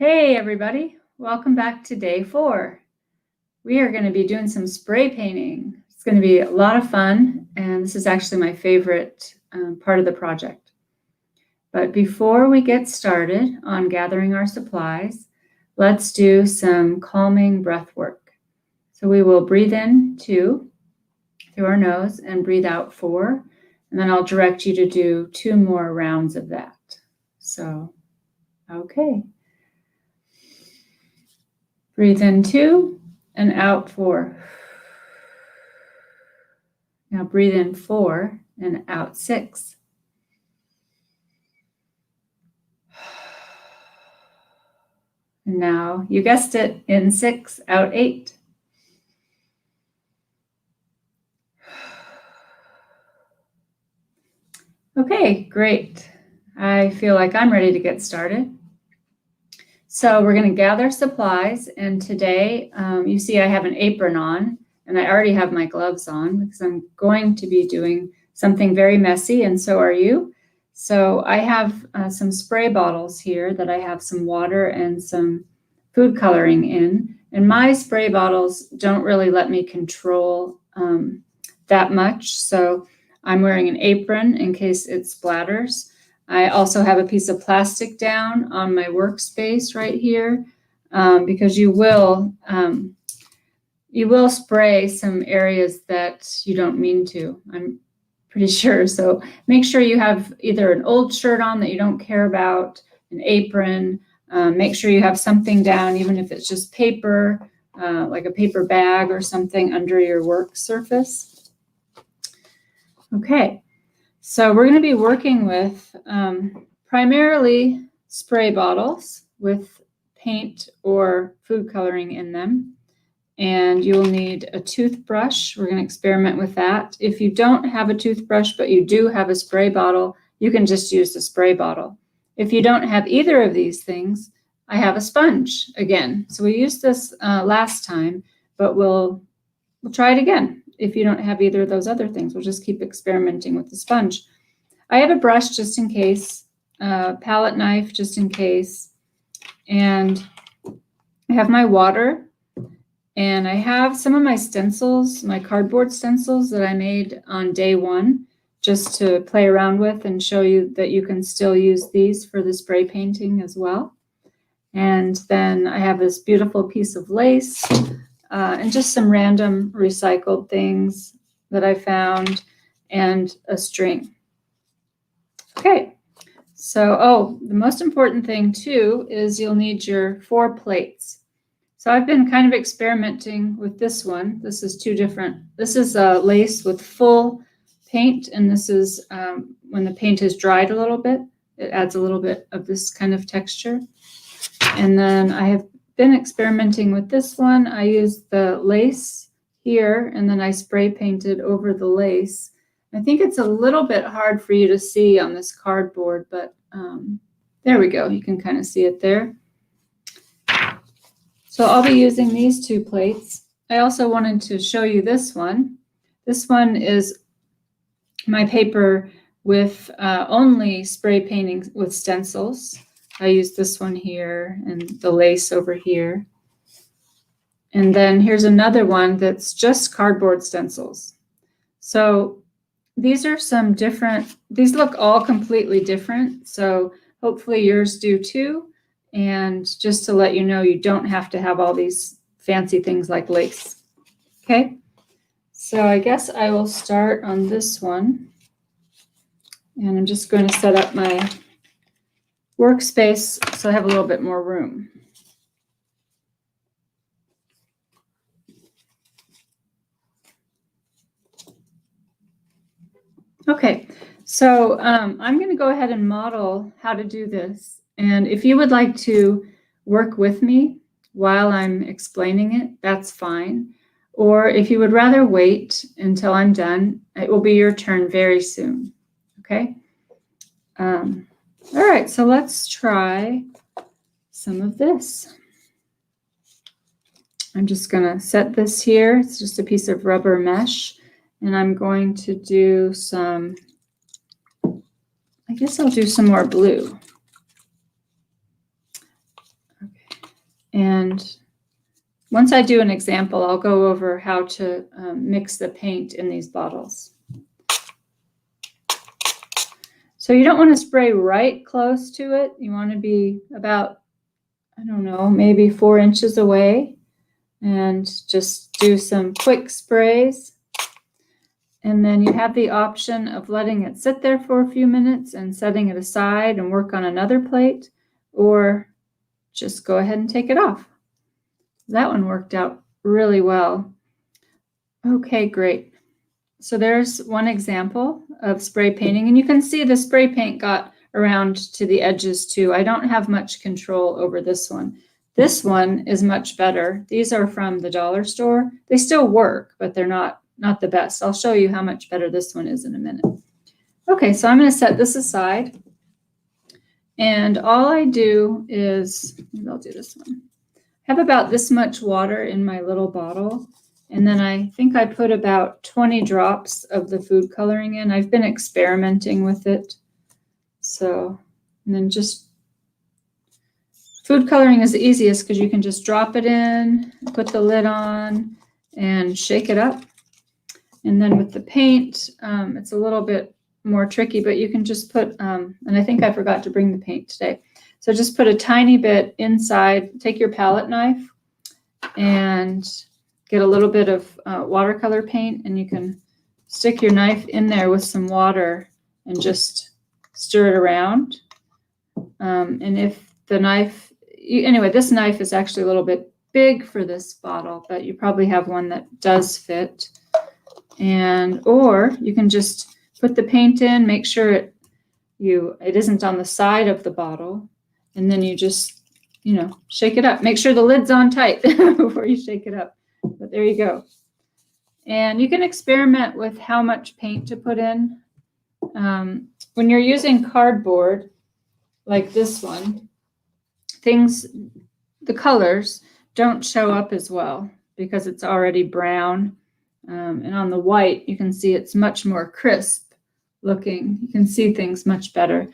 Hey everybody, welcome back to day 4. We are going to be doing some spray painting. It's going to be a lot of fun, and this is actually my favorite part of the project. But before we get started on gathering our supplies, let's do some calming breath work. So we will breathe in 2 through our nose and breathe out 4, and then I'll direct you to do 2 more rounds of that. So, okay. Breathe in 2 and out 4. Now breathe in 4 and out 6. And now, you guessed it, in 6, out 8. Okay, great. I feel like I'm ready to get started. So we're going to gather supplies, and today you see I have an apron on, and I already have my gloves on because I'm going to be doing something very messy, and so are you. So I have some spray bottles here that I have some water and some food coloring in, and my spray bottles don't really let me control that much, so I'm wearing an apron in case it splatters. I also have a piece of plastic down on my workspace right here because you will spray some areas that you don't mean to, I'm pretty sure. So make sure you have either an old shirt on that you don't care about, an apron, make sure you have something down, even if it's just paper, like a paper bag or something under your work surface. Okay. So we're going to be working with primarily spray bottles with paint or food coloring in them. And you'll need a toothbrush. We're going to experiment with that. If you don't have a toothbrush, but you do have a spray bottle, you can just use the spray bottle. If you don't have either of these things, I have a sponge again. So we used this last time, but we'll try it again. If you don't have either of those other things, we'll just keep experimenting with the sponge. I have a brush just in case, a palette knife just in case, and I have my water, and I have some of my stencils, my cardboard stencils that I made on day 1, just to play around with and show you that you can still use these for the spray painting as well. And then I have this beautiful piece of lace, and just some random recycled things that I found, and a string. Okay, so, the most important thing too is you'll need your 4 plates. So I've been kind of experimenting with this one. This is 2 different. This is a lace with full paint, and this is when the paint is dried a little bit. It adds a little bit of this kind of texture. And then I have been experimenting with this one. I used the lace here, and then I spray painted over the lace. I think it's a little bit hard for you to see on this cardboard, but there we go. You can kind of see it there. So I'll be using these 2 plates. I also wanted to show you this one. This one is my paper with only spray painting with stencils. I used this one here and the lace over here. And then here's another one that's just cardboard stencils. So these are some different, these look all completely different. So hopefully yours do too. And just to let you know, you don't have to have all these fancy things like lace. Okay. So I guess I will start on this one. And I'm just going to set up my workspace so I have a little bit more room. Okay, so I'm going to go ahead and model how to do this. And if you would like to work with me while I'm explaining it, that's fine. Or if you would rather wait until I'm done, it will be your turn very soon. Okay? All right, so let's try some of this. I'm just going to set this here. It's just a piece of rubber mesh. And I'm going to do some, I guess I'll do some more blue. And once I do an example, I'll go over how to mix the paint in these bottles. So you don't want to spray right close to it. You want to be about, I don't know, maybe 4 inches away, and just do some quick sprays. And then you have the option of letting it sit there for a few minutes and setting it aside and work on another plate, or just go ahead and take it off. That one worked out really well. Okay, great. So there's one example of spray painting, and you can see the spray paint got around to the edges too. I don't have much control over this one. This one is much better. These are from the dollar store. They still work, but they're not the best. I'll show you how much better this one is in a minute. Okay, so I'm going to set this aside. And all I do is, maybe I'll do this one. I have about this much water in my little bottle. And then I think I put about 20 drops of the food coloring in. I've been experimenting with it. So, and then just, food coloring is the easiest because you can just drop it in, put the lid on, and shake it up. And then with the paint, it's a little bit more tricky, but you can just put, and I think I forgot to bring the paint today. So just put a tiny bit inside, take your palette knife and get a little bit of watercolor paint, and you can stick your knife in there with some water and just stir it around. And if the knife, anyway, this knife is actually a little bit big for this bottle, but you probably have one that does fit. And, or you can just put the paint in, make sure it isn't on the side of the bottle, and then you just, shake it up. Make sure the lid's on tight before you shake it up. But there you go. And you can experiment with how much paint to put in. When you're using cardboard, like this one, the colors don't show up as well because it's already brown. And on the white, you can see it's much more crisp looking. You can see things much better.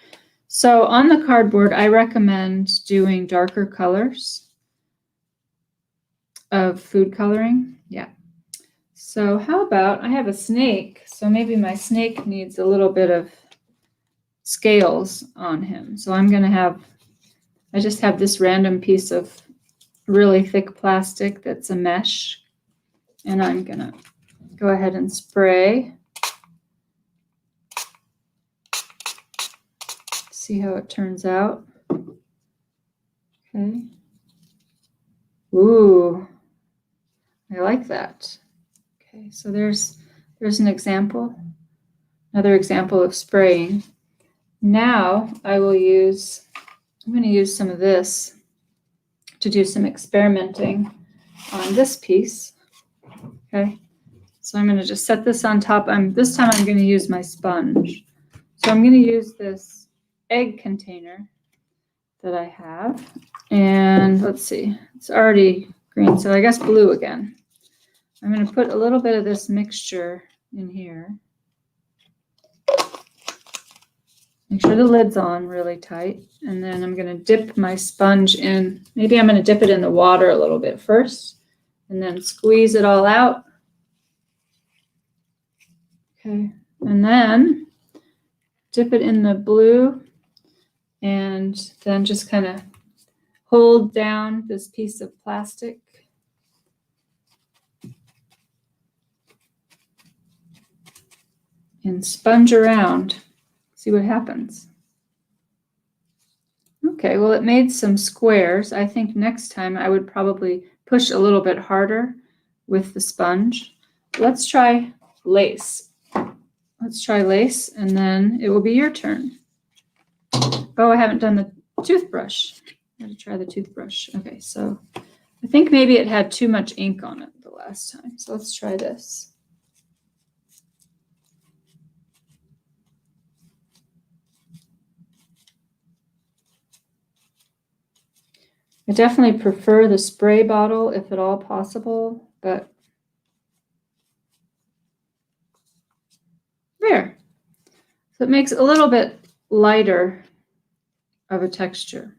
So on the cardboard, I recommend doing darker colors of food coloring. Yeah. So how about, I have a snake, so maybe my snake needs a little bit of scales on him. So I just have this random piece of really thick plastic that's a mesh, and I'm gonna go ahead and spray. See how it turns out. Okay. Ooh, I like that. Okay, so there's an example, another example of spraying. Now I'm going to use some of this to do some experimenting on this piece. Okay, so I'm going to just set this on top. This time I'm going to use my sponge. So I'm going to use this egg container that I have, and let's see, it's already green, so I guess blue again. I'm going to put a little bit of this mixture in here. Make sure the lid's on really tight, and then I'm going to dip my sponge in. Maybe I'm going to dip it in the water a little bit first, and then squeeze it all out. Okay, and then dip it in the blue, and then just kind of hold down this piece of plastic. And sponge around. See what happens. Okay, well, it made some squares. I think next time I would probably push a little bit harder with the sponge. Let's try lace. Let's try lace, and then it will be your turn. Oh, I haven't done the toothbrush. I gotta try the toothbrush. Okay, so I think maybe it had too much ink on it the last time. So let's try this. I definitely prefer the spray bottle if at all possible, but there. So it makes a little bit lighter of a texture.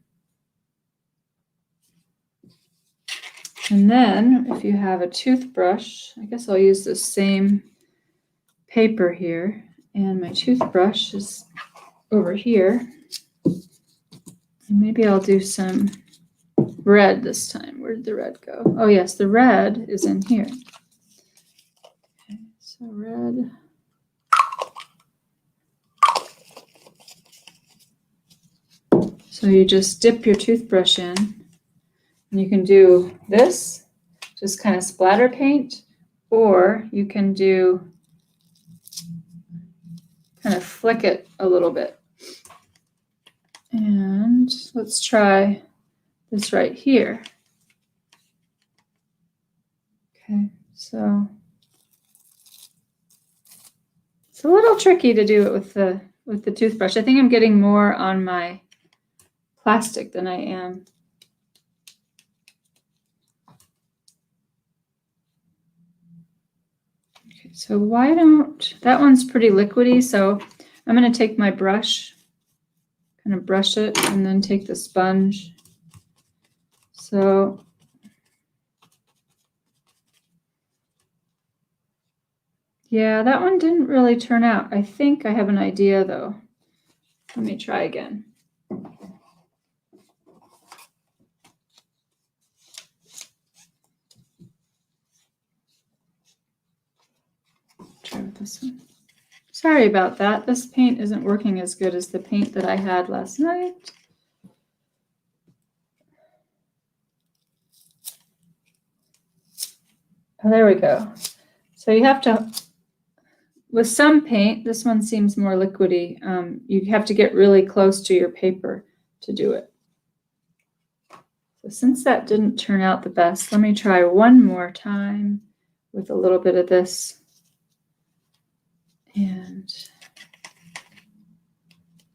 And then if you have a toothbrush, I guess I'll use the same paper here, and my toothbrush is over here. And maybe I'll do some red this time. Where did the red go? Oh yes, the red is in here. Okay, so red. So you just dip your toothbrush in, and you can do this, just kind of splatter paint, or you can do kind of flick it a little bit. And let's try this right here. Okay, so it's a little tricky to do it with the toothbrush. I think I'm getting more on my plastic than I am. Okay, so why don't, that one's pretty liquidy, so I'm going to take my brush, kind of brush it, and then take the sponge. So yeah, that one didn't really turn out. I think I have an idea though. Let me try again. Try with this one. Sorry about that. This paint isn't working as good as the paint that I had last night. Oh, there we go. So you have to, with some paint, this one seems more liquidy. You have to get really close to your paper to do it. So since that didn't turn out the best, let me try one more time with a little bit of this. And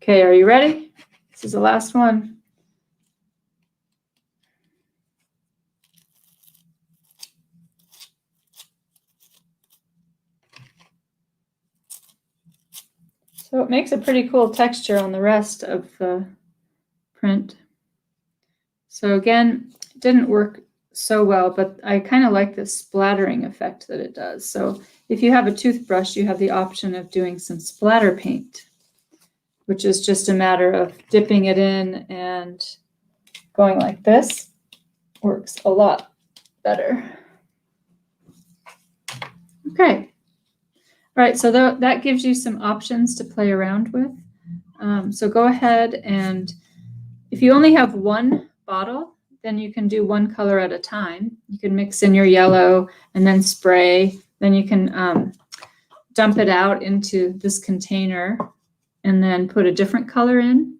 okay, are you ready? This is the last one. So it makes a pretty cool texture on the rest of the print. So again, it didn't work so well, but I kind of like the splattering effect that it does. So if you have a toothbrush, you have the option of doing some splatter paint, which is just a matter of dipping it in and going like this. Works a lot better. Okay. All right, so that gives you some options to play around with. So go ahead, and if you only have one bottle, then you can do one color at a time. You can mix in your yellow and then spray. Then you can dump it out into this container and then put a different color in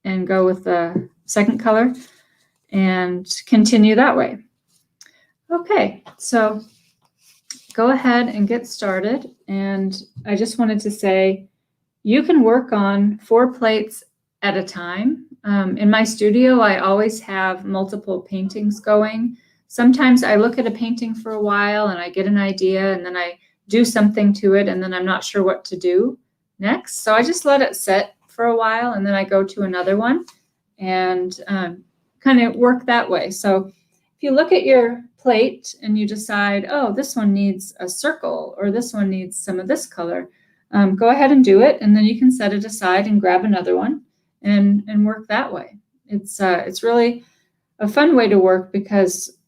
and go with the second color and continue that way. Okay, so go ahead and get started. And I just wanted to say, you can work on 4 plates at a time. In my studio, I always have multiple paintings going. Sometimes I look at a painting for a while and I get an idea and then I do something to it and then I'm not sure what to do next. So I just let it sit for a while and then I go to another one and kind of work that way. So if you look at your plate and you decide, oh, this one needs a circle or this one needs some of this color, go ahead and do it, and then you can set it aside and grab another one and work that way. It's really a fun way to work because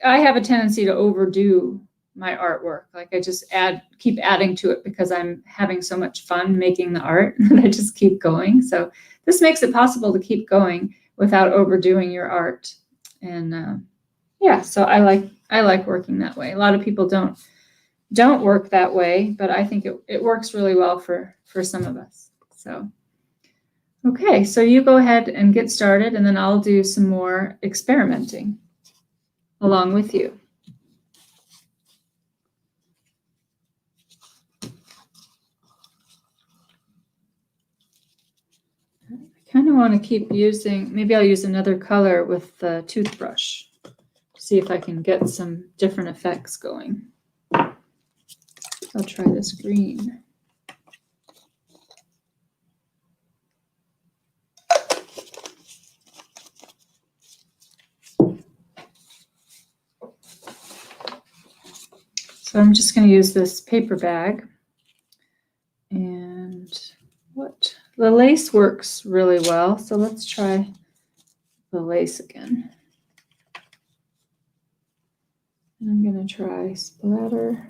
I have a tendency to overdo my artwork. Like I just keep adding to it because I'm having so much fun making the art that I just keep going. So this makes it possible to keep going without overdoing your art. And yeah, so I like working that way. A lot of people don't work that way, but I think it works really well for some of us. So, okay, so you go ahead and get started, and then I'll do some more experimenting along with you. I kind of want to keep using, maybe I'll use another color with the toothbrush. See if I can get some different effects going. I'll try this green. So I'm just going to use this paper bag. And the lace works really well. So let's try the lace again. And I'm going to try splatter.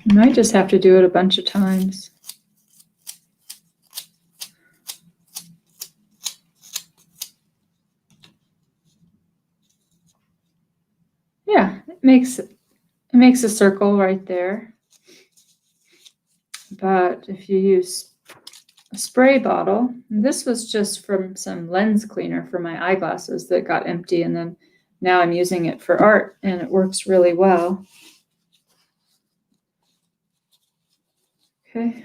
You might just have to do it a bunch of times. Yeah, it makes a circle right there. But if you use a spray bottle, and this was just from some lens cleaner for my eyeglasses that got empty, and then now I'm using it for art, and it works really well. Okay.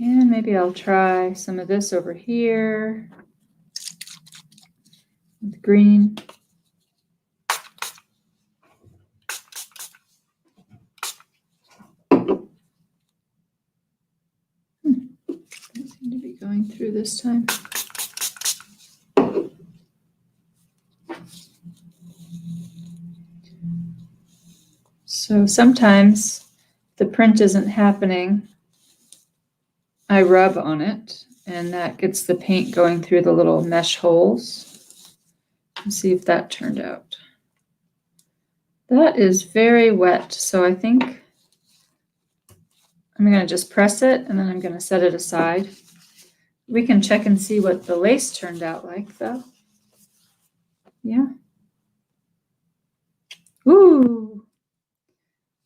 And maybe I'll try some of this over here with green. Doesn't seem to be going through this time. So sometimes the print isn't happening. I rub on it, and that gets the paint going through the little mesh holes. Let's see if that turned out. That is very wet, so I think I'm going to just press it, and then I'm going to set it aside. We can check and see what the lace turned out like, though. Yeah. Ooh.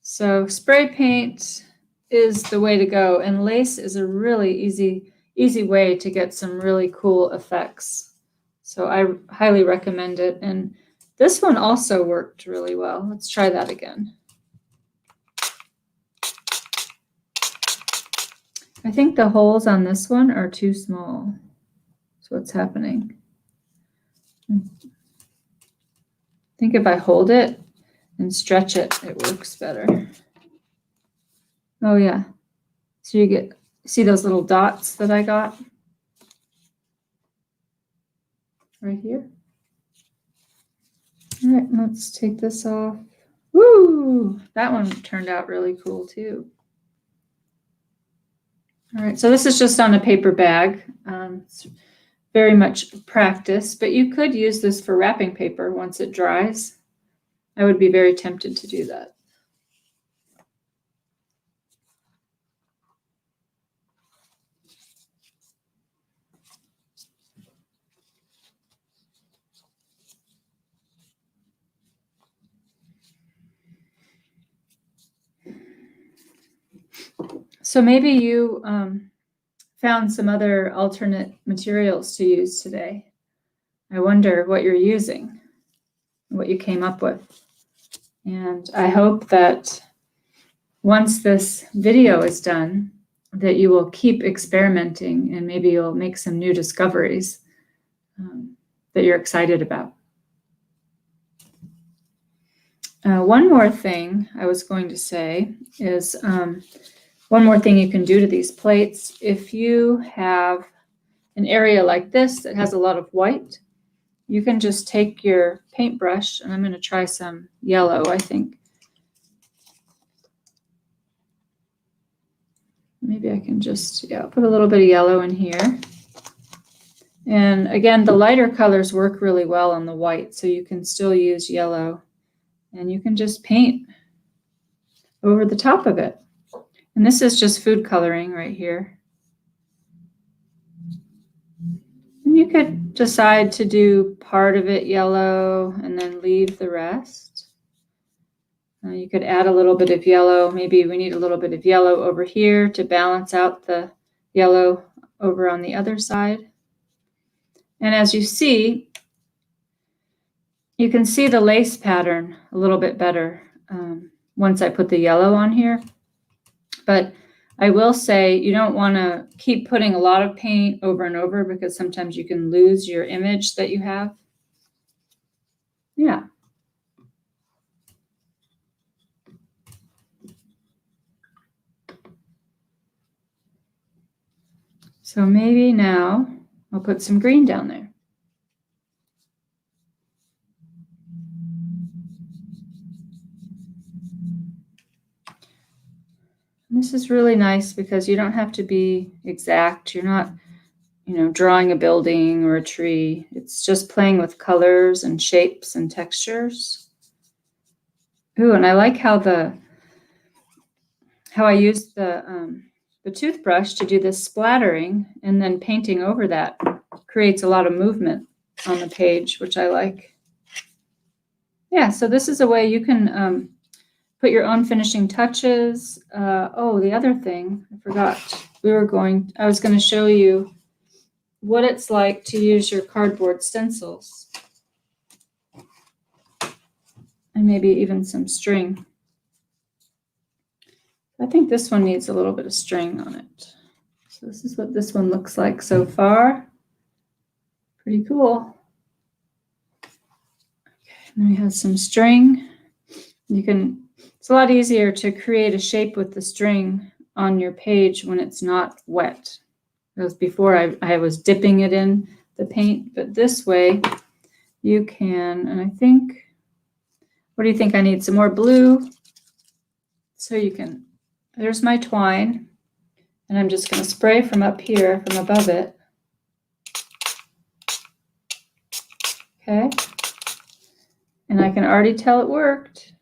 So spray paint is the way to go, and lace is a really easy way to get some really cool effects. So I highly recommend it. And this one also worked really well. Let's try that again. I think the holes on this one are too small. That's what's happening. I think if I hold it and stretch it, it works better. Oh yeah. So you see those little dots that I got right here? All right, let's take this off. Woo! That one turned out really cool too. All right, so this is just on a paper bag. It's very much practice, but you could use this for wrapping paper once it dries. I would be very tempted to do that. So maybe you found some other alternate materials to use today. I wonder what you're using, what you came up with. And I hope that once this video is done, that you will keep experimenting and maybe you'll make some new discoveries that you're excited about. One more thing I was going to say is one more thing you can do to these plates. If you have an area like this that has a lot of white, you can just take your paintbrush, and I'm going to try some yellow, I think. Maybe I can just, put a little bit of yellow in here. And again, the lighter colors work really well on the white, so you can still use yellow. And you can just paint over the top of it. And this is just food coloring right here. And you could decide to do part of it yellow and then leave the rest. You could add a little bit of yellow. Maybe we need a little bit of yellow over here to balance out the yellow over on the other side. And as you see, you can see the lace pattern a little bit better once I put the yellow on here. But I will say you don't want to keep putting a lot of paint over and over because sometimes you can lose your image that you have. Yeah. So maybe now I'll put some green down there. This is really nice because you don't have to be exact. You're not, drawing a building or a tree. It's just playing with colors and shapes and textures. Ooh, and I like how I used the toothbrush to do this splattering, and then painting over that creates a lot of movement on the page, which I like. Yeah, so this is a way you can put your own finishing touches. Oh, the other thing, I forgot. I was going to show you what it's like to use your cardboard stencils. And maybe even some string. I think this one needs a little bit of string on it. So this is what this one looks like so far. Pretty cool. Okay, and we have some string. It's a lot easier to create a shape with the string on your page when it's not wet. Because before I was dipping it in the paint, but this way you can, and I think, what do you think? I need some more blue. So there's my twine, and I'm just going to spray from up here, from above it. Okay. And I can already tell it worked.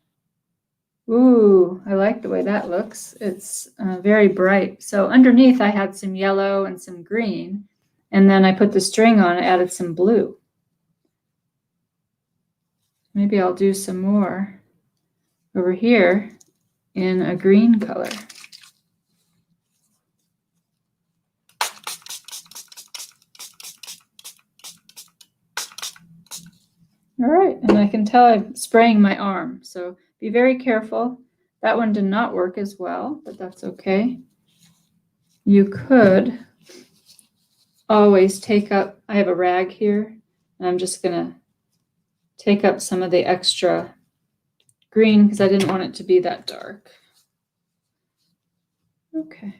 Ooh, I like the way that looks. It's very bright. So underneath I had some yellow and some green, and then I put the string on and added some blue. Maybe I'll do some more over here in a green color. All right, and I can tell I'm spraying my arm, so be very careful. That one did not work as well, but that's okay. You could always take up, I have a rag here, and I'm just gonna take up some of the extra green because I didn't want it to be that dark. Okay.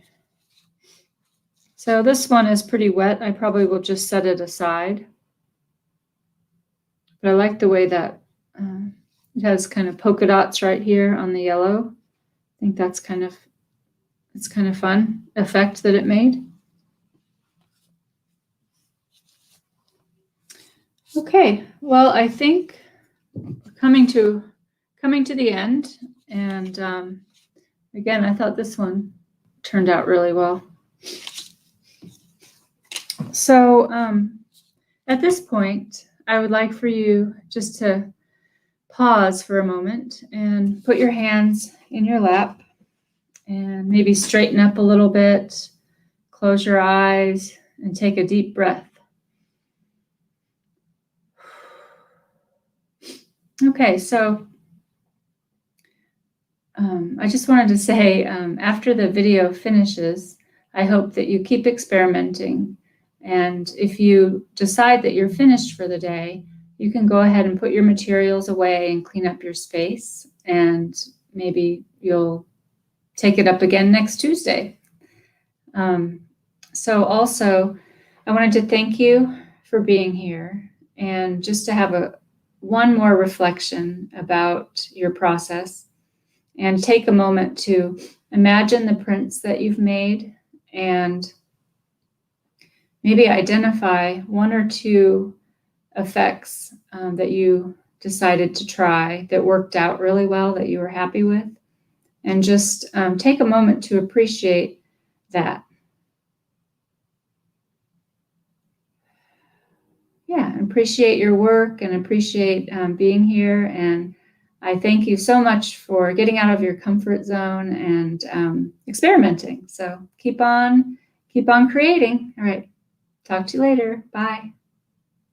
So this one is pretty wet. I probably will just set it aside. But I like the way that it has kind of polka dots right here on the yellow. I think it's kind of fun effect that it made. Okay, well, I think we're coming to the end, and again, I thought this one turned out really well. So at this point, I would like for you just to pause for a moment and put your hands in your lap and maybe straighten up a little bit, close your eyes, and take a deep breath. Okay, so I just wanted to say, after the video finishes, I hope that you keep experimenting. And if you decide that you're finished for the day, you can go ahead and put your materials away and clean up your space. And maybe you'll take it up again next Tuesday. So also, I wanted to thank you for being here, and just to have one more reflection about your process, and take a moment to imagine the prints that you've made and maybe identify one or two effects that you decided to try that worked out really well, that you were happy with, and just take a moment to appreciate that. Yeah, appreciate your work and appreciate being here. And I thank you so much for getting out of your comfort zone and experimenting. So keep on creating. All right. Talk to you later. Bye.